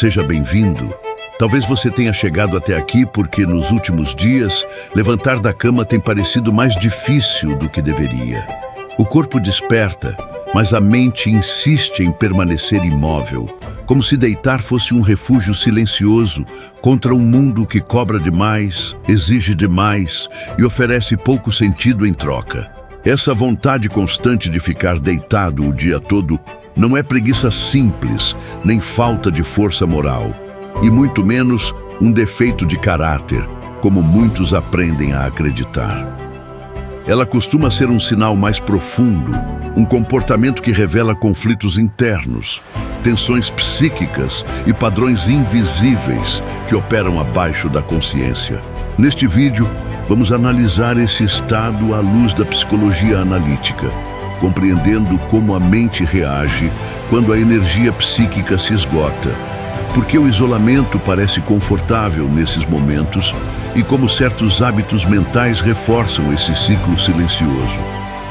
Seja bem-vindo. Talvez você tenha chegado até aqui porque nos últimos dias, levantar da cama tem parecido mais difícil do que deveria. O corpo desperta, mas a mente insiste em permanecer imóvel, como se deitar fosse um refúgio silencioso contra um mundo que cobra demais, exige demais e oferece pouco sentido em troca. Essa vontade constante de ficar deitado o dia todo não é preguiça simples, nem falta de força moral, e muito menos um defeito de caráter, como muitos aprendem a acreditar. Ela costuma ser um sinal mais profundo, um comportamento que revela conflitos internos, tensões psíquicas e padrões invisíveis que operam abaixo da consciência. Neste vídeo, vamos analisar esse estado à luz da psicologia analítica, compreendendo como a mente reage quando a energia psíquica se esgota, porque o isolamento parece confortável nesses momentos e como certos hábitos mentais reforçam esse ciclo silencioso.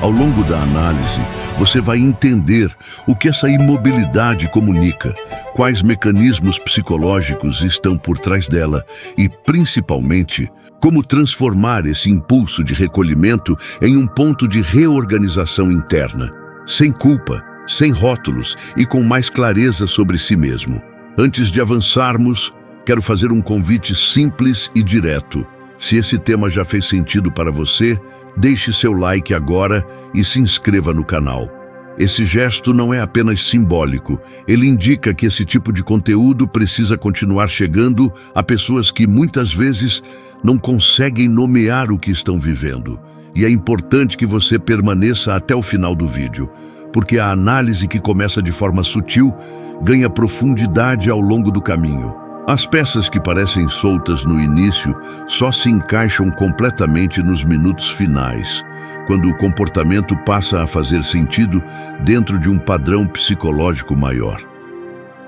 Ao longo da análise, você vai entender o que essa imobilidade comunica, quais mecanismos psicológicos estão por trás dela e, principalmente, como transformar esse impulso de recolhimento em um ponto de reorganização interna, sem culpa, sem rótulos e com mais clareza sobre si mesmo. Antes de avançarmos, quero fazer um convite simples e direto. Se esse tema já fez sentido para você, deixe seu like agora e se inscreva no canal. Esse gesto não é apenas simbólico, ele indica que esse tipo de conteúdo precisa continuar chegando a pessoas que muitas vezes não conseguem nomear o que estão vivendo. E é importante que você permaneça até o final do vídeo, porque a análise que começa de forma sutil ganha profundidade ao longo do caminho. As peças que parecem soltas no início só se encaixam completamente nos minutos finais, quando o comportamento passa a fazer sentido dentro de um padrão psicológico maior.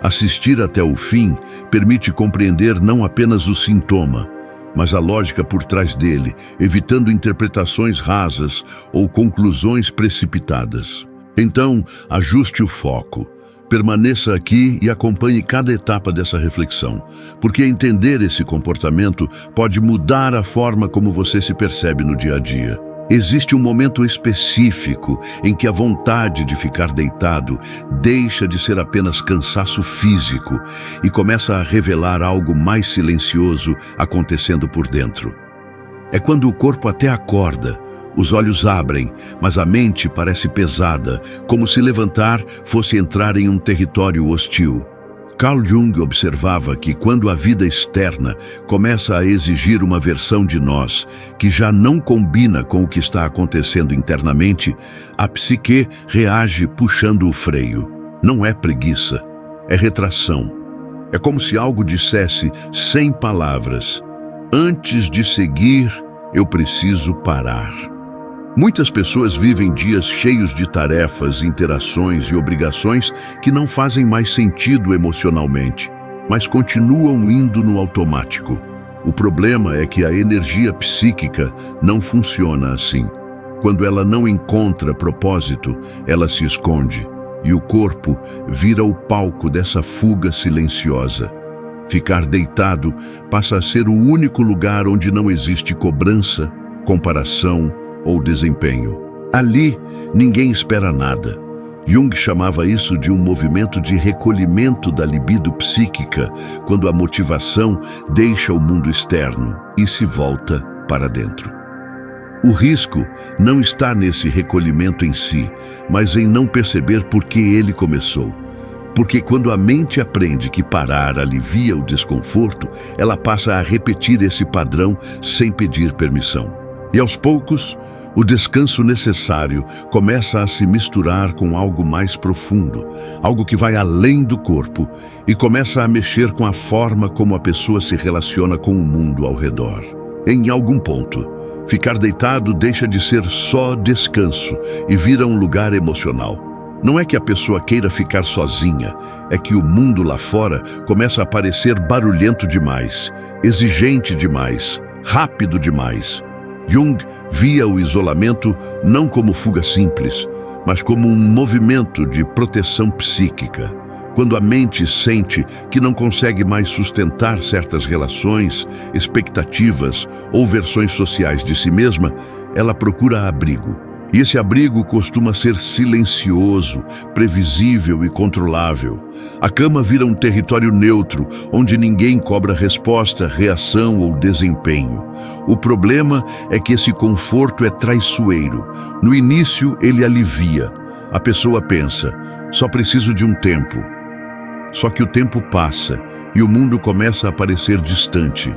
Assistir até o fim permite compreender não apenas o sintoma, mas a lógica por trás dele, evitando interpretações rasas ou conclusões precipitadas. Então, ajuste o foco. Permaneça aqui e acompanhe cada etapa dessa reflexão, porque entender esse comportamento pode mudar a forma como você se percebe no dia a dia. Existe um momento específico em que a vontade de ficar deitado deixa de ser apenas cansaço físico e começa a revelar algo mais silencioso acontecendo por dentro. É quando o corpo até acorda, os olhos abrem, mas a mente parece pesada, como se levantar fosse entrar em um território hostil. Carl Jung observava que quando a vida externa começa a exigir uma versão de nós que já não combina com o que está acontecendo internamente, a psique reage puxando o freio. Não é preguiça, é retração. É como se algo dissesse, sem palavras: antes de seguir, eu preciso parar. Muitas pessoas vivem dias cheios de tarefas, interações e obrigações que não fazem mais sentido emocionalmente, mas continuam indo no automático. O problema é que a energia psíquica não funciona assim. Quando ela não encontra propósito, ela se esconde, e o corpo vira o palco dessa fuga silenciosa. Ficar deitado passa a ser o único lugar onde não existe cobrança, comparação ou desempenho. Ali, ninguém espera nada. Jung chamava isso de um movimento de recolhimento da libido psíquica, quando a motivação deixa o mundo externo e se volta para dentro. O risco não está nesse recolhimento em si, mas em não perceber por que ele começou. Porque quando a mente aprende que parar alivia o desconforto, ela passa a repetir esse padrão sem pedir permissão. E aos poucos, o descanso necessário começa a se misturar com algo mais profundo, algo que vai além do corpo e começa a mexer com a forma como a pessoa se relaciona com o mundo ao redor. Em algum ponto, ficar deitado deixa de ser só descanso e vira um lugar emocional. Não é que a pessoa queira ficar sozinha, é que o mundo lá fora começa a parecer barulhento demais, exigente demais, rápido demais. Jung via o isolamento não como fuga simples, mas como um movimento de proteção psíquica, Quando a mente sente que não consegue mais sustentar certas relações, expectativas ou versões sociais de si mesma, ela procura abrigo. E esse abrigo costuma ser silencioso, previsível e controlável. A cama vira um território neutro, onde ninguém cobra resposta, reação ou desempenho. O problema é que esse conforto é traiçoeiro. No início, ele alivia. A pessoa pensa, só preciso de um tempo. Só que o tempo passa e o mundo começa a parecer distante.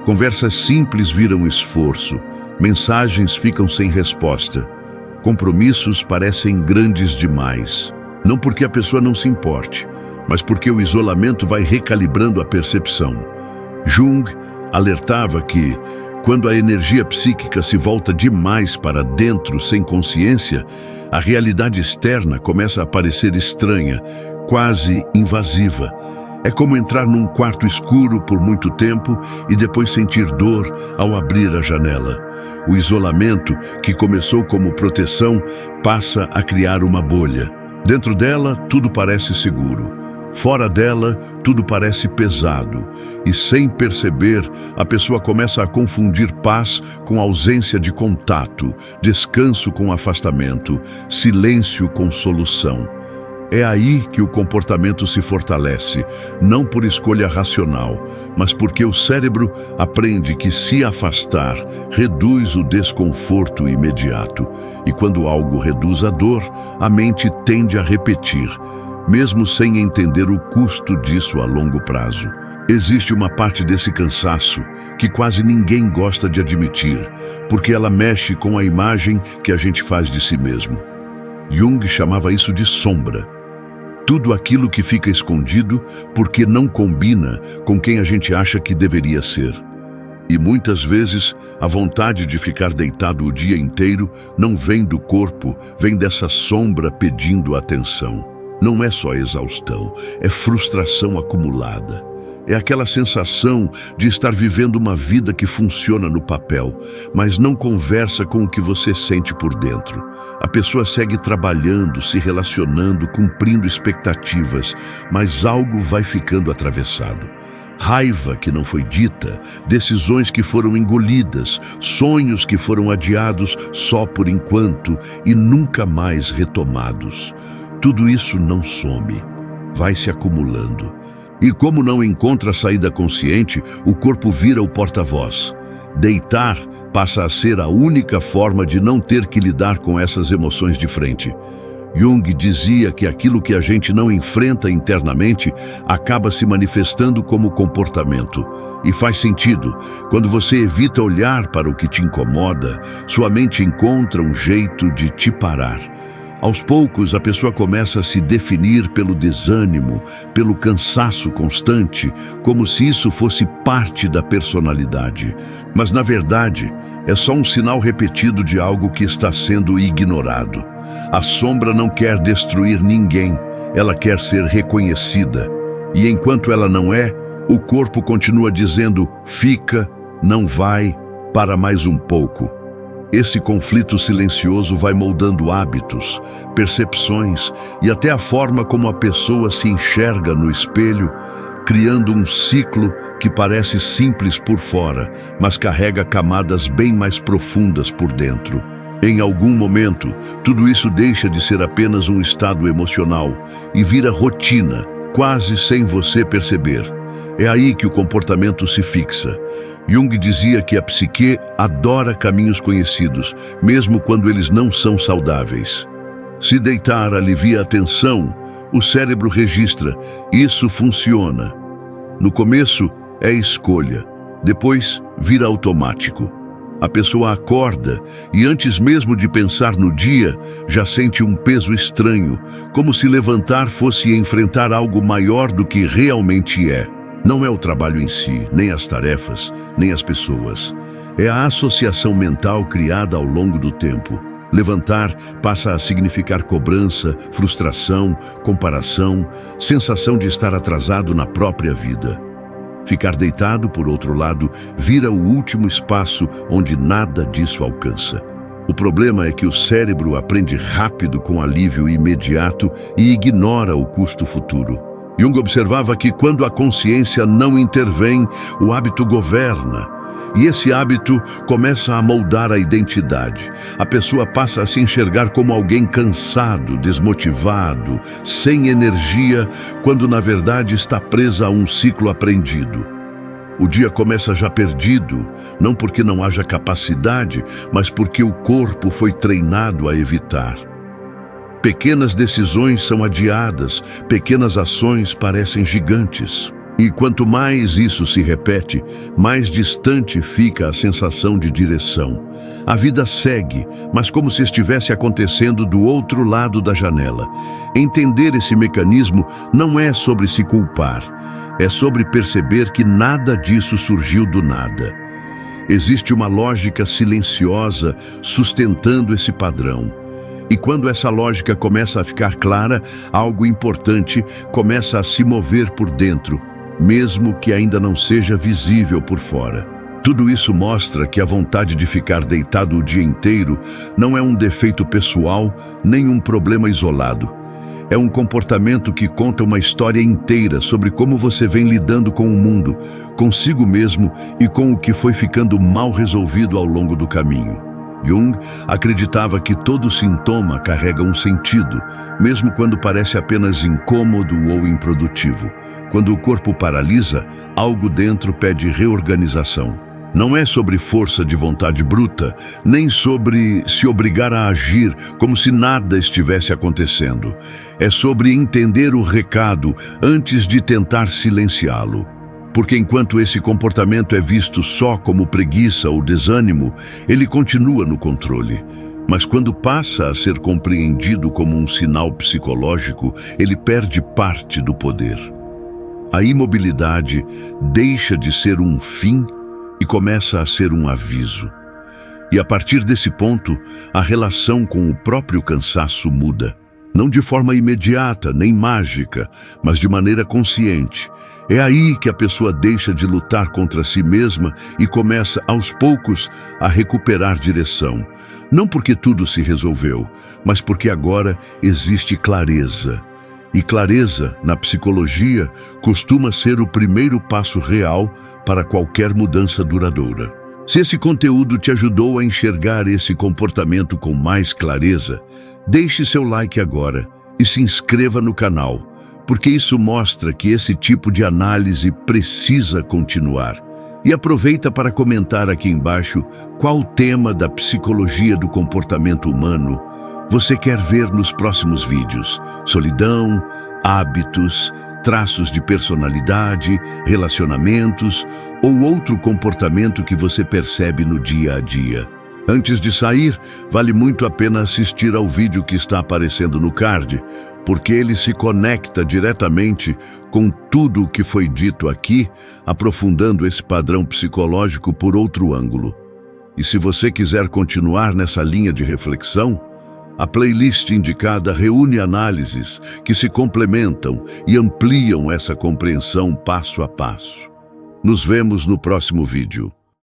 Conversas simples viram esforço, mensagens ficam sem resposta. Compromissos parecem grandes demais. Não porque a pessoa não se importe, mas porque o isolamento vai recalibrando a percepção. Jung alertava que, quando a energia psíquica se volta demais para dentro sem consciência, a realidade externa começa a parecer estranha, quase invasiva. É como entrar num quarto escuro por muito tempo e depois sentir dor ao abrir a janela. O isolamento, que começou como proteção, passa a criar uma bolha. Dentro dela, tudo parece seguro. Fora dela, tudo parece pesado. E sem perceber, a pessoa começa a confundir paz com ausência de contato, descanso com afastamento, silêncio com solução. É aí que o comportamento se fortalece, não por escolha racional, mas porque o cérebro aprende que se afastar reduz o desconforto imediato. E quando algo reduz a dor, a mente tende a repetir, mesmo sem entender o custo disso a longo prazo. Existe uma parte desse cansaço que quase ninguém gosta de admitir, porque ela mexe com a imagem que a gente faz de si mesmo. Jung chamava isso de sombra. Tudo aquilo que fica escondido porque não combina com quem a gente acha que deveria ser. E muitas vezes a vontade de ficar deitado o dia inteiro não vem do corpo, vem dessa sombra pedindo atenção. Não é só exaustão, é frustração acumulada. É aquela sensação de estar vivendo uma vida que funciona no papel, mas não conversa com o que você sente por dentro. A pessoa segue trabalhando, se relacionando, cumprindo expectativas, mas algo vai ficando atravessado. Raiva que não foi dita, decisões que foram engolidas, sonhos que foram adiados só por enquanto e nunca mais retomados. Tudo isso não some, vai se acumulando. E como não encontra saída consciente, o corpo vira o porta-voz. Deitar passa a ser a única forma de não ter que lidar com essas emoções de frente. Jung dizia que aquilo que a gente não enfrenta internamente acaba se manifestando como comportamento. E faz sentido. Quando você evita olhar para o que te incomoda, sua mente encontra um jeito de te parar. Aos poucos, a pessoa começa a se definir pelo desânimo, pelo cansaço constante, como se isso fosse parte da personalidade. Mas, na verdade, é só um sinal repetido de algo que está sendo ignorado. A sombra não quer destruir ninguém, ela quer ser reconhecida. E enquanto ela não é, o corpo continua dizendo, fica, não vai, para mais um pouco. Esse conflito silencioso vai moldando hábitos, percepções e até a forma como a pessoa se enxerga no espelho, criando um ciclo que parece simples por fora, mas carrega camadas bem mais profundas por dentro. Em algum momento, tudo isso deixa de ser apenas um estado emocional e vira rotina, quase sem você perceber. É aí que o comportamento se fixa. Jung dizia que a psique adora caminhos conhecidos, mesmo quando eles não são saudáveis. Se deitar alivia a tensão, o cérebro registra, isso funciona. No começo é escolha, depois vira automático. A pessoa acorda e antes mesmo de pensar no dia, já sente um peso estranho, como se levantar fosse enfrentar algo maior do que realmente é. Não é o trabalho em si, nem as tarefas, nem as pessoas. É a associação mental criada ao longo do tempo. Levantar passa a significar cobrança, frustração, comparação, sensação de estar atrasado na própria vida. Ficar deitado, por outro lado, vira o último espaço onde nada disso alcança. O problema é que o cérebro aprende rápido com alívio imediato e ignora o custo futuro. Jung observava que quando a consciência não intervém, o hábito governa. E esse hábito começa a moldar a identidade. A pessoa passa a se enxergar como alguém cansado, desmotivado, sem energia, quando na verdade está presa a um ciclo aprendido. O dia começa já perdido, não porque não haja capacidade, mas porque o corpo foi treinado a evitar. Pequenas decisões são adiadas, pequenas ações parecem gigantes. E quanto mais isso se repete, mais distante fica a sensação de direção. A vida segue, mas como se estivesse acontecendo do outro lado da janela. Entender esse mecanismo não é sobre se culpar, é sobre perceber que nada disso surgiu do nada. Existe uma lógica silenciosa sustentando esse padrão. E quando essa lógica começa a ficar clara, algo importante começa a se mover por dentro, mesmo que ainda não seja visível por fora. Tudo isso mostra que a vontade de ficar deitado o dia inteiro não é um defeito pessoal, nem um problema isolado. É um comportamento que conta uma história inteira sobre como você vem lidando com o mundo, consigo mesmo e com o que foi ficando mal resolvido ao longo do caminho. Jung acreditava que todo sintoma carrega um sentido, mesmo quando parece apenas incômodo ou improdutivo. Quando o corpo paralisa, algo dentro pede reorganização. Não é sobre força de vontade bruta, nem sobre se obrigar a agir como se nada estivesse acontecendo. É sobre entender o recado antes de tentar silenciá-lo. Porque enquanto esse comportamento é visto só como preguiça ou desânimo, ele continua no controle. Mas quando passa a ser compreendido como um sinal psicológico, ele perde parte do poder. A imobilidade deixa de ser um fim e começa a ser um aviso. E a partir desse ponto, a relação com o próprio cansaço muda. Não de forma imediata, nem mágica, mas de maneira consciente. É aí que a pessoa deixa de lutar contra si mesma e começa, aos poucos, a recuperar direção. Não porque tudo se resolveu, mas porque agora existe clareza. E clareza, na psicologia, costuma ser o primeiro passo real para qualquer mudança duradoura. Se esse conteúdo te ajudou a enxergar esse comportamento com mais clareza, deixe seu like agora e se inscreva no canal, porque isso mostra que esse tipo de análise precisa continuar. E aproveita para comentar aqui embaixo qual tema da psicologia do comportamento humano você quer ver nos próximos vídeos. Solidão, hábitos, traços de personalidade, relacionamentos ou outro comportamento que você percebe no dia a dia. Antes de sair, vale muito a pena assistir ao vídeo que está aparecendo no card, porque ele se conecta diretamente com tudo o que foi dito aqui, aprofundando esse padrão psicológico por outro ângulo. E se você quiser continuar nessa linha de reflexão, a playlist indicada reúne análises que se complementam e ampliam essa compreensão passo a passo. Nos vemos no próximo vídeo.